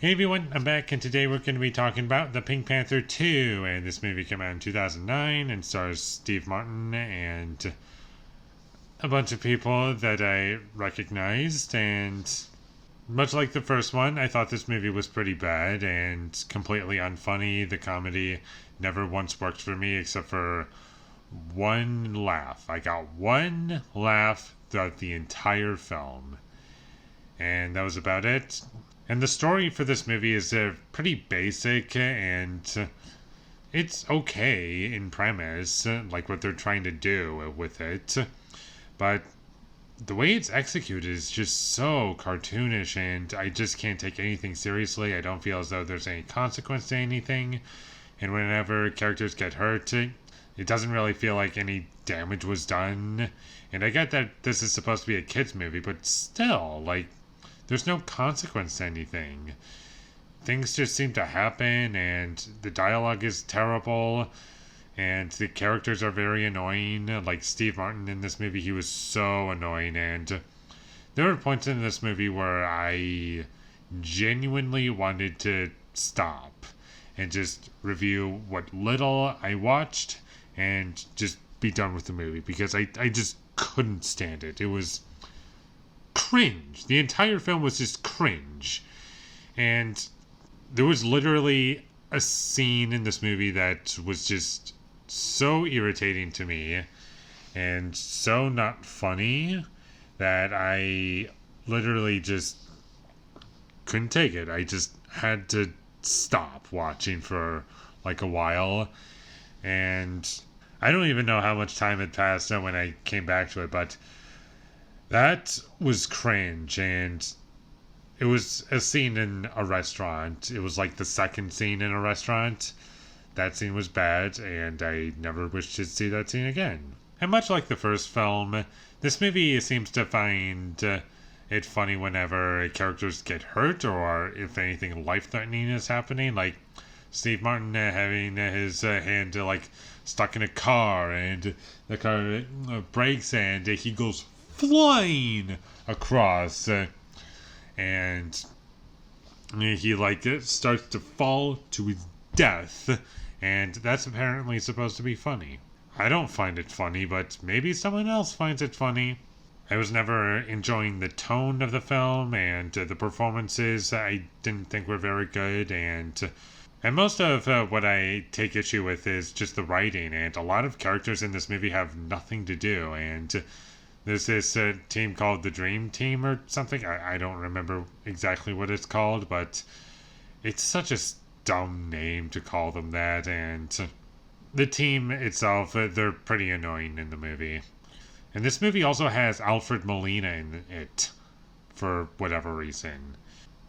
Hey everyone, I'm back, and today we're going to be talking about the Pink Panther 2, and this movie came out in 2009 and stars Steve Martin and a bunch of people that I recognized, and much like the first one, I thought this movie was pretty bad and completely unfunny. The comedy never once worked for me except for one laugh. I got one laugh throughout the entire film, and that was about it. And the story for this movie is pretty basic, and it's okay in premise, like what they're trying to do with it. But the way it's executed is just so cartoonish, and I just can't take anything seriously. I don't feel as though there's any consequence to anything. And whenever characters get hurt, it doesn't really feel like any damage was done. And I get that this is supposed to be a kid's movie, but still, like, there's no consequence to anything. Things just seem to happen, and the dialogue is terrible, and the characters are very annoying. Like Steve Martin in this movie, he was so annoying, and there were points in this movie where I genuinely wanted to stop and just review what little I watched and just be done with the movie, because I just couldn't stand it. It was cringe. The entire film was just cringe. And there was literally a scene in this movie that was just so irritating to me and so not funny that I literally just couldn't take it. I just had to stop watching for like a while. And I don't even know how much time had passed when I came back to it, but that was cringe, and it was a scene in a restaurant. It was like the second scene in a restaurant. That scene was bad, and I never wish to see that scene again. And much like the first film, this movie seems to find it funny whenever characters get hurt or if anything life-threatening is happening, like Steve Martin having his hand like stuck in a car, and the car breaks and he goes flying across, and he like starts to fall to his death, and that's apparently supposed to be funny. I don't find it funny, but maybe someone else finds it funny. I was never enjoying the tone of the film, and the performances I didn't think were very good, and most of what I take issue with is just the writing, and a lot of characters in this movie have nothing to do, and there's this team called the Dream Team or something. I don't remember exactly what it's called, but it's such a dumb name to call them that. And the team itself, they're pretty annoying in the movie. And this movie also has Alfred Molina in it for whatever reason.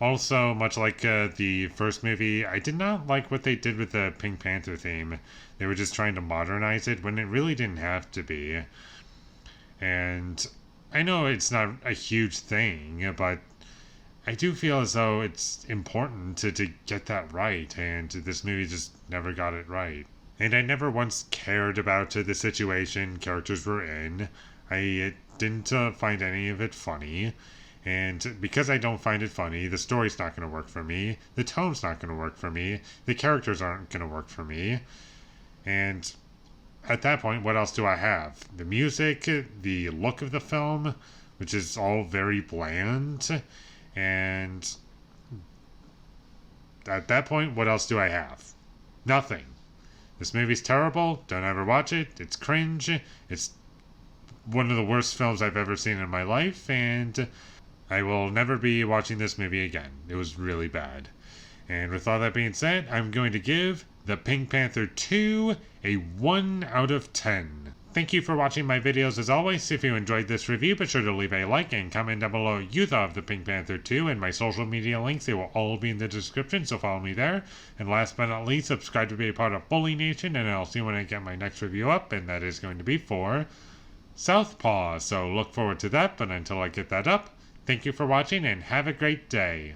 Also, much like the first movie, I did not like what they did with the Pink Panther theme. They were just trying to modernize it when it really didn't have to be. And I know it's not a huge thing, but I do feel as though it's important to get that right, and this movie just never got it right. And I never once cared about the situation characters were in. I didn't find any of it funny, and because I don't find it funny, the story's not going to work for me, the tone's not going to work for me, the characters aren't going to work for me, and at that point, what else do I have? The music, the look of the film, which is all very bland, and at that point, what else do I have? Nothing. This movie's terrible. Don't ever watch it. It's cringe. It's one of the worst films I've ever seen in my life, and I will never be watching this movie again. It was really bad. And with all that being said, I'm going to give the Pink Panther 2 a 1 out of 10. Thank you for watching my videos as always. If you enjoyed this review, be sure to leave a like and comment down below what you thought of the Pink Panther 2, and my social media links, they will all be in the description, so follow me there. And last but not least, subscribe to be a part of Foley Nation, and I'll see you when I get my next review up, and that is going to be for Southpaw. So look forward to that, but until I get that up, thank you for watching and have a great day.